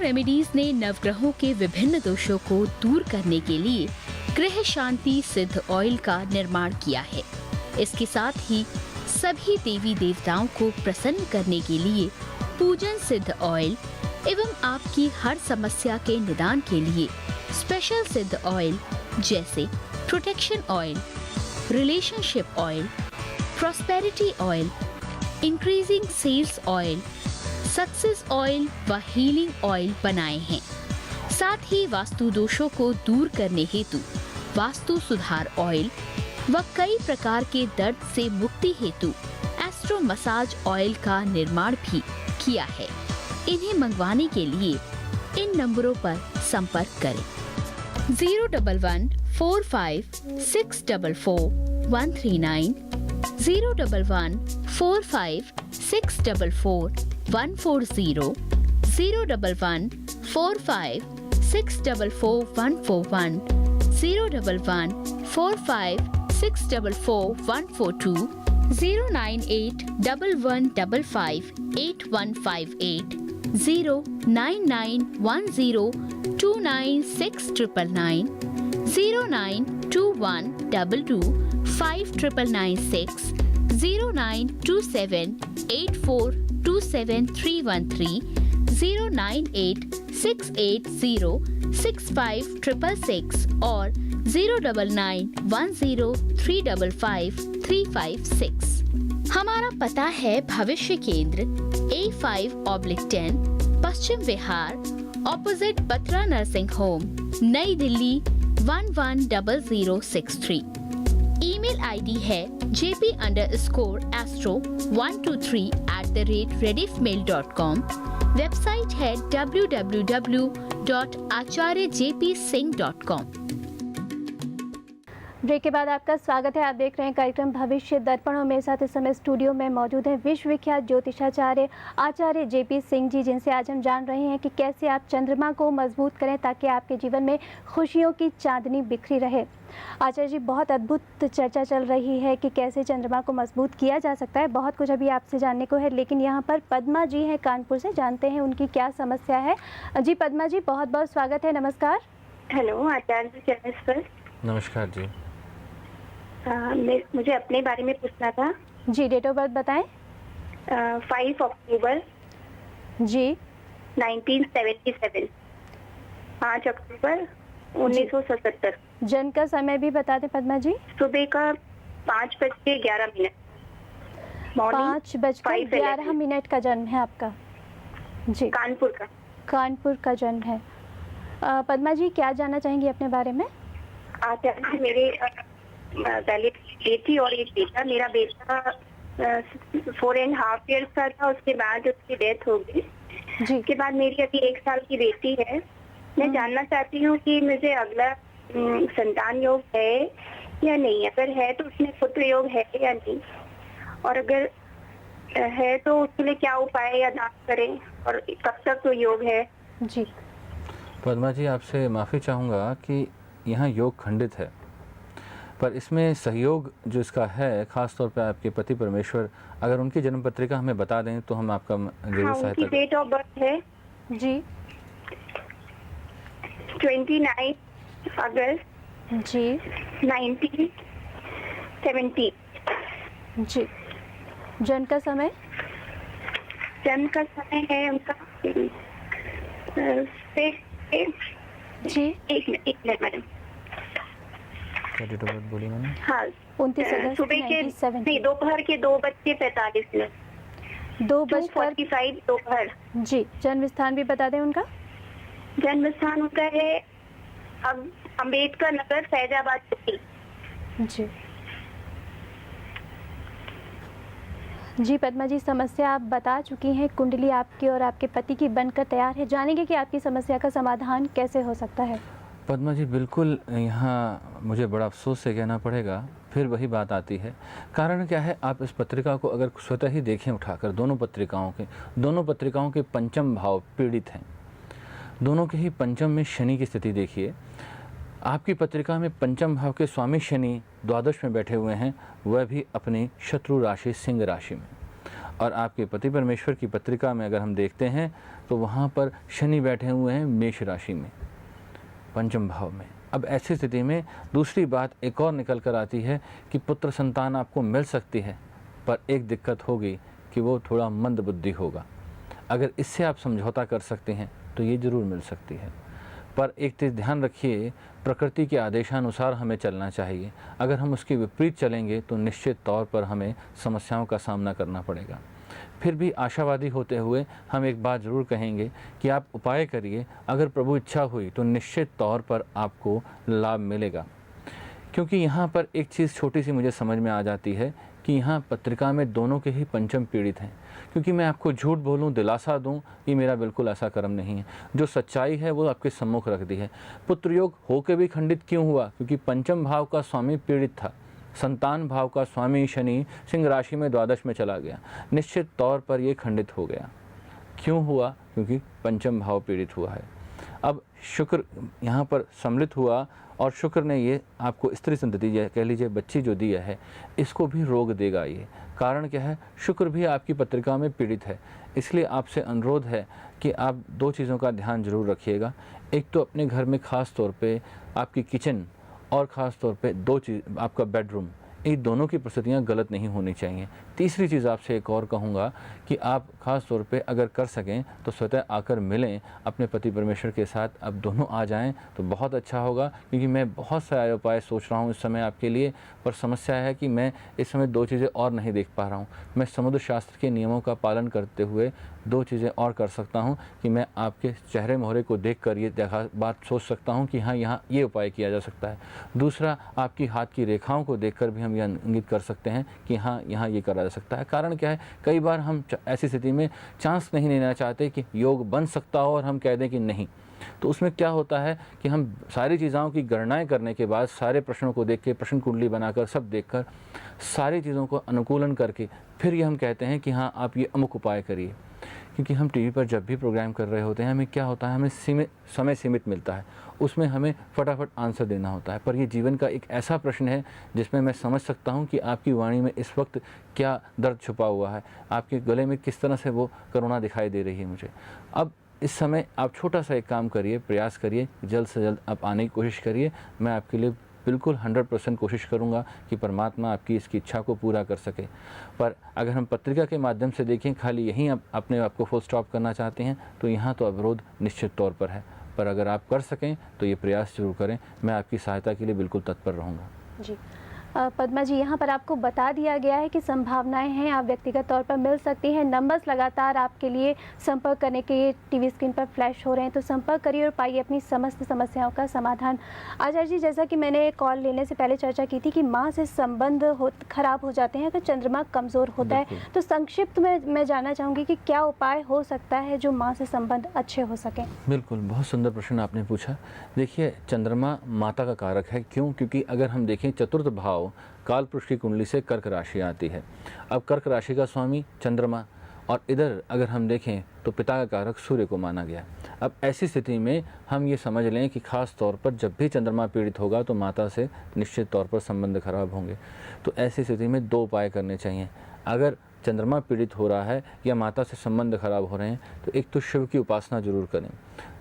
Remedies ने नवग्रहों के विभिन्न दोषों को दूर करने के लिए गृह शांति सिद्ध ऑयल का निर्माण किया है। इसके साथ ही सभी देवी देवताओं को प्रसन्न करने के लिए पूजन सिद्ध ऑयल एवं आपकी हर समस्या के निदान के लिए स्पेशल सिद्ध ऑयल जैसे protection oil, relationship oil, prosperity oil, increasing sales oil, success oil व हीलिंग ऑयल बनाए हैं। साथ ही वास्तु दोषों को दूर करने हेतु वास्तु सुधार ऑयल व कई प्रकार के दर्द से मुक्ति हेतु एस्ट्रो मसाज ऑयल का निर्माण भी किया है। इन्हें मंगवाने के लिए इन नंबरों पर संपर्क करें 01145644139, 01145644140, 01145644141, 01145644142, 09811558158, 09910296999, 0921225996, 092784271313, 09868065666 और 09910355356। हमारा पता है भविष्य केंद्र A5/10 Paschim Vihar opposite Batra nursing home, नई दिल्ली 110063। ईमेल आईडी है jp_astro123@rediffmail.com। वेबसाइट है www.acharyajpsingh.com। ब्रेक के बाद आपका स्वागत है। आप देख रहे हैं कार्यक्रम भविष्य दर्पण और मेरे साथ इस समय स्टूडियो में मौजूद हैं विश्वविख्यात ज्योतिषाचार्य आचार्य जेपी सिंह जी, जिनसे आज हम जान रहे हैं कि कैसे आप चंद्रमा को मजबूत करें ताकि आपके जीवन में खुशियों की चांदनी बिखरी रहे। आचार्य जी, बहुत अद्भुत चर्चा चल रही है कि कैसे चंद्रमा को मजबूत किया जा सकता है। बहुत कुछ अभी आपसे जानने को है, लेकिन यहाँ पर पद्मा जी हैं कानपुर से, जानते हैं उनकी क्या समस्या है। जी पद्मा जी, बहुत बहुत स्वागत है। नमस्कार। हेलो आचार्य जी, नमस्कार जी। मुझे अपने बारे में पूछना था। जी, डेट ऑफ बर्थ बताएं। 5 अक्टूबर जी 1977, 5 अक्टूबर 1977। जन्म का समय भी बता दें पद्मा जी। सुबह का 5:11, 5:11 का जन्म है आपका। जी, कानपुर का जन्म है। पद्मा जी, क्या जानना चाहेंगी अपने बारे में? आचार्य, मेरे पहले बेटी और एक बेटा। मेरा बेटा 4.5 years का था, उसके बाद उसकी डेथ हो गई। उसके बाद मेरी अभी 1 साल की बेटी है। मैं जानना चाहती हूँ कि मुझे अगला संतान योग है या नहीं, अगर है तो उसमें पुत्र योग है या नहीं, और अगर है तो उसके लिए क्या उपाय या दान करें, और कब तक तो योग है। जी पद्मा जी, आपसे माफ़ी चाहूँगा कि यहाँ योग खंडित है, पर इसमें सहयोग जो इसका है, ख़ास तौर पे आपके पति परमेश्वर, अगर उनकी जन्म पत्रिका हमें बता दें तो हम आपका जरूर सहायता। डेट ऑफ बर्थ है जी 29 अगस्त जी 1970। जी, जन्म का समय? जन्म का समय है उनका जी, एक minute madam. Date of birth बोली मैंने। हाँ, 29 अगस्त सुबह के 1970। दोपहर के 2:45। 2:45 दोपहर। जी, जन्म स्थान भी बता दें उनका। जन्म स्थान उनका है अब अम्बेडकर नगर, फैजाबाद सिटी। जी जी पद्मा जी, समस्या आप बता चुकी हैं। कुंडली आपकी और आपके पति की बनकर तैयार है। जानेंगे कि आपकी समस्या का समाधान कैसे हो सकता है। पद्मा जी, बिल्कुल यहाँ मुझे बड़ा अफसोस से कहना पड़ेगा, फिर वही बात आती है। कारण क्या है, आप इस पत्रिका को अगर स्वतः ही देखें उठाकर, दोनों पत्रिकाओं के पंचम भाव पीड़ित हैं। दोनों के ही पंचम में शनि की स्थिति देखिए। आपकी पत्रिका में पंचम भाव के स्वामी शनि द्वादश में बैठे हुए हैं, वह भी अपनी शत्रु राशि सिंह राशि में। और आपके पति परमेश्वर की पत्रिका में अगर हम देखते हैं तो वहाँ पर शनि बैठे हुए हैं मेष राशि में, पंचम भाव में। अब ऐसी स्थिति में दूसरी बात एक और निकल कर आती है कि पुत्र संतान आपको मिल सकती है, पर एक दिक्कत होगी कि वो थोड़ा मंद बुद्धि होगा। अगर इससे आप समझौता कर सकते हैं तो ये ज़रूर मिल सकती है, पर एक चीज़ ध्यान रखिए, प्रकृति के आदेशानुसार हमें चलना चाहिए। अगर हम उसके विपरीत चलेंगे तो निश्चित तौर पर हमें समस्याओं का सामना करना पड़ेगा। फिर भी आशावादी होते हुए हम एक बात ज़रूर कहेंगे कि आप उपाय करिए, अगर प्रभु इच्छा हुई तो निश्चित तौर पर आपको लाभ मिलेगा। क्योंकि यहाँ पर एक चीज़ छोटी सी मुझे समझ में आ जाती है कि यहाँ पत्रिका में दोनों के ही पंचम पीड़ित हैं। क्योंकि मैं आपको झूठ बोलूँ, दिलासा दूँ, ये मेरा बिल्कुल ऐसा कर्म नहीं है। जो सच्चाई है वो आपके सम्मुख रख दी है। पुत्र योग होकर भी खंडित क्यों हुआ? क्योंकि पंचम भाव का स्वामी पीड़ित था, संतान भाव का स्वामी शनि सिंह राशि में द्वादश में चला गया, निश्चित तौर पर ये खंडित हो गया। क्यों हुआ? क्योंकि पंचम भाव पीड़ित हुआ है। अब शुक्र यहाँ पर सम्मिलित हुआ और शुक्र ने ये आपको स्त्री संतति, कह लीजिए बच्ची जो दिया है, इसको भी रोग देगा। ये कारण क्या है? शुक्र भी आपकी पत्रिका में पीड़ित है। इसलिए आपसे अनुरोध है कि आप दो चीज़ों का ध्यान जरूर रखिएगा। एक तो अपने घर में ख़ास तौर पे आपकी किचन और ख़ास तौर पे दो चीज़, आपका बेडरूम, ये दोनों की परिस्थितियाँ गलत नहीं होनी चाहिए। तीसरी चीज़ आपसे एक और कहूँगा कि आप ख़ास तौर पे अगर कर सकें तो स्वतः आकर मिलें अपने पति परमेश्वर के साथ। अब दोनों आ जाएं तो बहुत अच्छा होगा, क्योंकि मैं बहुत सारे उपाय सोच रहा हूँ इस समय आपके लिए, पर समस्या है कि मैं इस समय दो चीज़ें और नहीं देख पा रहा हूँ। मैं समुद्र शास्त्र के नियमों का पालन करते हुए दो चीज़ें और कर सकता हूँ कि मैं आपके चेहरे मोहरे को देख कर ये बात सोच सकता हूँ कि हाँ, यहाँ ये उपाय किया जा सकता है। दूसरा, आपकी हाथ की रेखाओं को देख कर भी हम यह इंगित कर सकते हैं कि हाँ, यहाँ ये करा जा सकता है। कारण क्या है? कई बार हम ऐसी स्थिति में चांस नहीं लेना चाहते कि योग बन सकता हो और हम कह दें कि नहीं। तो उसमें क्या होता है कि हम सारी चीज़ों की गणनाएं करने के बाद, सारे प्रश्नों को देख के, प्रश्न कुंडली बनाकर, सब देखकर, सारी चीज़ों को अनुकूलन करके फिर ये हम कहते हैं कि हाँ, आप ये अमुक उपाय करिए। क्योंकि हम टीवी पर जब भी प्रोग्राम कर रहे होते हैं, हमें क्या होता है, हमें समय सीमित मिलता है, उसमें हमें फटाफट आंसर देना होता है। पर ये जीवन का एक ऐसा प्रश्न है जिसमें मैं समझ सकता हूँ कि आपकी वाणी में इस वक्त क्या दर्द छुपा हुआ है, आपके गले में किस तरह से वो करुणा दिखाई दे रही है मुझे। अब इस समय आप छोटा सा एक काम करिए, प्रयास करिए, जल्द से जल्द आप आने की कोशिश करिए। मैं आपके लिए बिल्कुल 100% कोशिश करूंगा कि परमात्मा आपकी इसकी इच्छा को पूरा कर सके। पर अगर हम पत्रिका के माध्यम से देखें, खाली यहीं आप अपने आप को फुल स्टॉप करना चाहते हैं तो यहाँ तो अवरोध निश्चित तौर पर है। पर अगर आप कर सकें तो ये प्रयास जरूर करें। मैं आपकी सहायता के लिए बिल्कुल तत्पर रहूँगा। जी पद्मा जी, यहाँ पर आपको बता दिया गया है कि संभावनाएं हैं, आप व्यक्तिगत तौर पर मिल सकती हैं। नंबर्स लगातार आपके लिए संपर्क करने के लिए टीवी स्क्रीन पर फ्लैश हो रहे हैं, तो संपर्क करिए और पाइए अपनी समस्त समस्याओं का समाधान। आचार्य जी, जैसा कि मैंने कॉल लेने से पहले चर्चा की थी कि माँ से संबंध खराब हो जाते हैं अगर चंद्रमा कमज़ोर होता है, तो संक्षिप्त में मैं जानना चाहूँगी कि क्या उपाय हो सकता है जो माँ से संबंध अच्छे हो सकें? बिल्कुल, बहुत सुंदर प्रश्न आपने पूछा। देखिए, चंद्रमा माता का कारक है। क्यों? क्योंकि अगर हम देखें चतुर्थ भाव काल पुरुष की कुंडली से कर्क राशि आती है। अब कर्क राशि का स्वामी चंद्रमा, और इधर अगर हम देखें तो पिता का कारक सूर्य को माना गया। अब ऐसी स्थिति में हम ये समझ लें कि खास तौर पर जब भी चंद्रमा पीड़ित होगा तो माता से निश्चित तौर पर संबंध खराब होंगे। तो ऐसी स्थिति में दो उपाय करने चाहिए। अगर चंद्रमा पीड़ित हो रहा है या माता से संबंध खराब हो रहे हैं तो एक तो शिव की उपासना जरूर करें,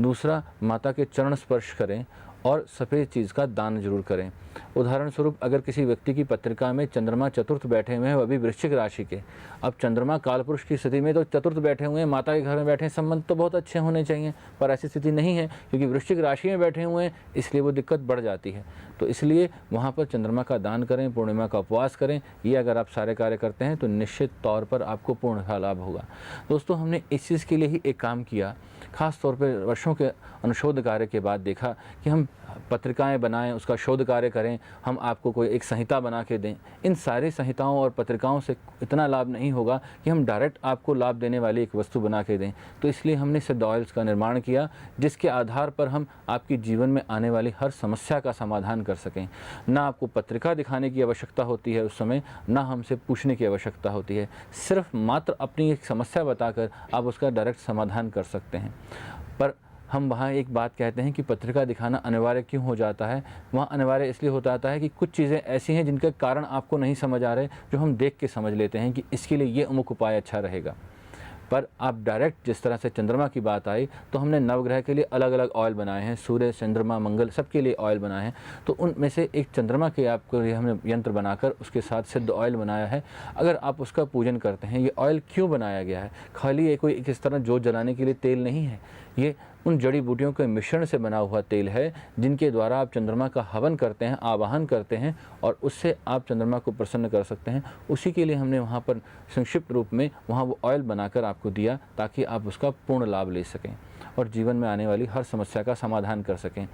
दूसरा माता के चरण स्पर्श करें और सफ़ेद चीज़ का दान जरूर करें। उदाहरण स्वरूप, अगर किसी व्यक्ति की पत्रिका में चंद्रमा चतुर्थ बैठे हुए हैं, वो भी वृश्चिक राशि के, अब चंद्रमा कालपुरुष की स्थिति में तो चतुर्थ बैठे हुए हैं, माता के घर में बैठे हैं, संबंध तो बहुत अच्छे होने चाहिए, पर ऐसी स्थिति नहीं है क्योंकि वृश्चिक राशि में बैठे हुए हैं, इसलिए वो दिक्कत बढ़ जाती है। तो इसलिए वहाँ पर चंद्रमा का दान करें, पूर्णिमा का उपवास करें। ये अगर आप सारे कार्य करते हैं तो निश्चित तौर पर आपको पूर्ण लाभ होगा। दोस्तों, हमने इस चीज़ के लिए ही एक काम किया, खास तौर पर वर्षों के अनुशोध कार्य के बाद देखा कि हम पत्रिकाएं बनाएं, उसका शोध कार्य करें, हम आपको कोई एक संहिता बना के दें। इन सारी संहिताओं और पत्रिकाओं से इतना लाभ नहीं होगा कि हम डायरेक्ट आपको लाभ देने वाली एक वस्तु बना के दें। तो इसलिए हमने सिद्ध ऑयल्स का निर्माण किया, जिसके आधार पर हम आपकी जीवन में आने वाली हर समस्या का समाधान कर सकें। ना आपको पत्रिका दिखाने की आवश्यकता होती है उस समय, ना हमसे पूछने की आवश्यकता होती है। सिर्फ मात्र अपनी एक समस्या बताकर आप उसका डायरेक्ट समाधान कर सकते हैं। पर हम वहाँ एक बात कहते हैं कि पत्रिका दिखाना अनिवार्य क्यों हो जाता है। वहाँ अनिवार्य इसलिए हो जाता है कि कुछ चीज़ें ऐसी हैं जिनके कारण आपको नहीं समझ आ रहे, जो हम देख के समझ लेते हैं कि इसके लिए ये अमुक उपाय अच्छा रहेगा। पर आप डायरेक्ट जिस तरह से चंद्रमा की बात आई, तो हमने नवग्रह के लिए अलग अलग ऑयल बनाए हैं, सूर्य, चंद्रमा, मंगल, सबके लिए ऑयल बनाए हैं। तो उनमें से एक चंद्रमा के आपको लिए हमने यंत्र बनाकर उसके साथ सिद्ध ऑयल बनाया है। अगर आप उसका पूजन करते हैं, ये ऑयल क्यों बनाया गया है? खाली ये कोई इस तरह जोत जलाने के लिए तेल नहीं है, ये उन जड़ी बूटियों के मिश्रण से बना हुआ तेल है जिनके द्वारा आप चंद्रमा का हवन करते हैं, आवाहन करते हैं और उससे आप चंद्रमा को प्रसन्न कर सकते हैं। उसी के लिए हमने वहाँ पर संक्षिप्त रूप में वहाँ वो ऑयल बनाकर आपको दिया, ताकि आप उसका पूर्ण लाभ ले सकें और जीवन में आने वाली हर समस्या का समाधान कर सकें।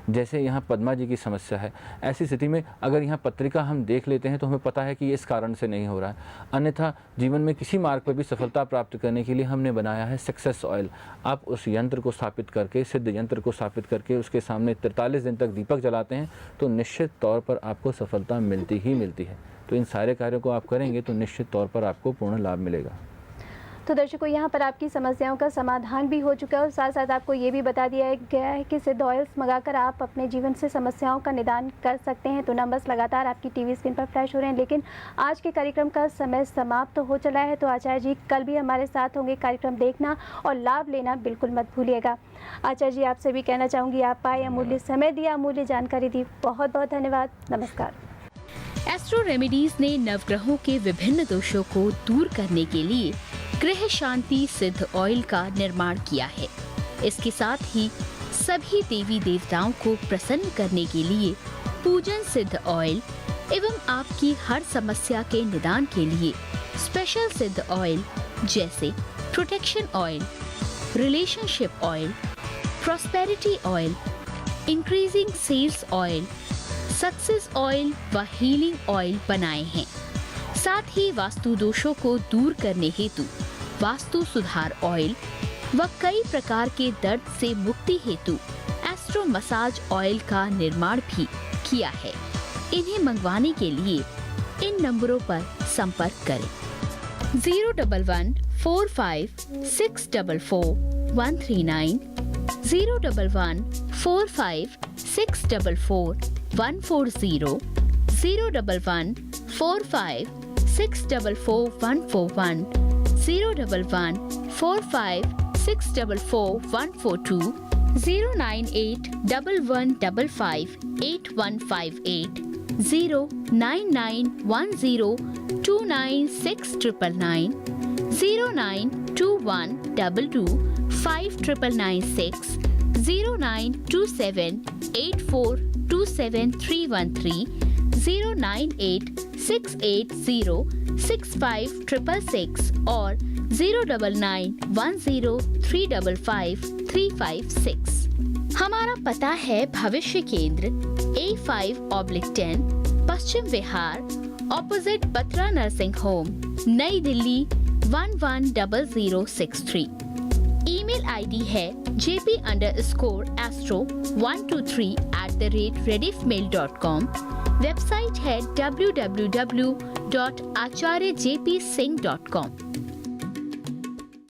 जैसे यहाँ पद्मा जी की समस्या है, ऐसी स्थिति में अगर यहाँ पत्रिका हम देख लेते हैं तो हमें पता है कि ये इस कारण से नहीं हो रहा है। अन्यथा जीवन में किसी मार्ग पर भी सफलता प्राप्त करने के लिए हमने बनाया है सक्सेस ऑयल। आप उस यंत्र को स्थापित करके, सिद्ध यंत्र को स्थापित करके उसके सामने 43 दिन तक दीपक जलाते हैं तो निश्चित तौर पर आपको सफलता मिलती ही मिलती है। तो इन सारे कार्यों को आप करेंगे तो निश्चित तौर पर आपको पूर्ण लाभ मिलेगा। तो दर्शकों, यहाँ पर आपकी समस्याओं का समाधान भी हो चुका है और साथ साथ आपको ये भी बता दिया गया है कि सिद्ध ऑयल्स मंगाकर आप अपने जीवन से समस्याओं का निदान कर सकते हैं। तो नंबर्स लगातार आपकी टीवी स्क्रीन पर फ्लैश हो रहे हैं, लेकिन आज के कार्यक्रम का समय समाप्त हो चला है। तो आचार्य जी कल भी हमारे साथ होंगे। कार्यक्रम देखना और लाभ लेना बिल्कुल मत भूलिएगा। आचार्य जी, आपसे भी कहना चाहूँगी, आप आए, अमूल्य समय दिया, अमूल्य जानकारी दी, बहुत बहुत धन्यवाद। नमस्कार। एस्ट्रो रेमेडीज ने नवग्रहों के विभिन्न दोषों को दूर करने के लिए ग्रह शांति सिद्ध ऑयल का निर्माण किया है। इसके साथ ही सभी देवी देवताओं को प्रसन्न करने के लिए पूजन सिद्ध ऑयल एवं आपकी हर समस्या के निदान के लिए स्पेशल सिद्ध ऑयल जैसे protection oil, relationship oil, prosperity oil, increasing sales oil, success oil व हीलिंग ऑयल बनाए हैं। साथ ही वास्तु दोषों को दूर करने हेतु वास्तु सुधार ऑयल व कई प्रकार के दर्द से मुक्ति हेतु एस्ट्रो मसाज ऑयल का निर्माण भी किया है। इन्हें मंगवाने के लिए इन नंबरों पर संपर्क करें 01145644139, 01145644140, 01145644141, 01145644142, 09811558158, 09910296999, 09212259996, 09278427313, 09868065666 और 09910355356। हमारा पता है भविष्य केंद्र A5/10 Paschim Vihar opposite Batra nursing home, नई दिल्ली 110063। ईमेल आईडी है jp_astro123@rediffmail.com। वेबसाइट है www.acharyjpsingh.com।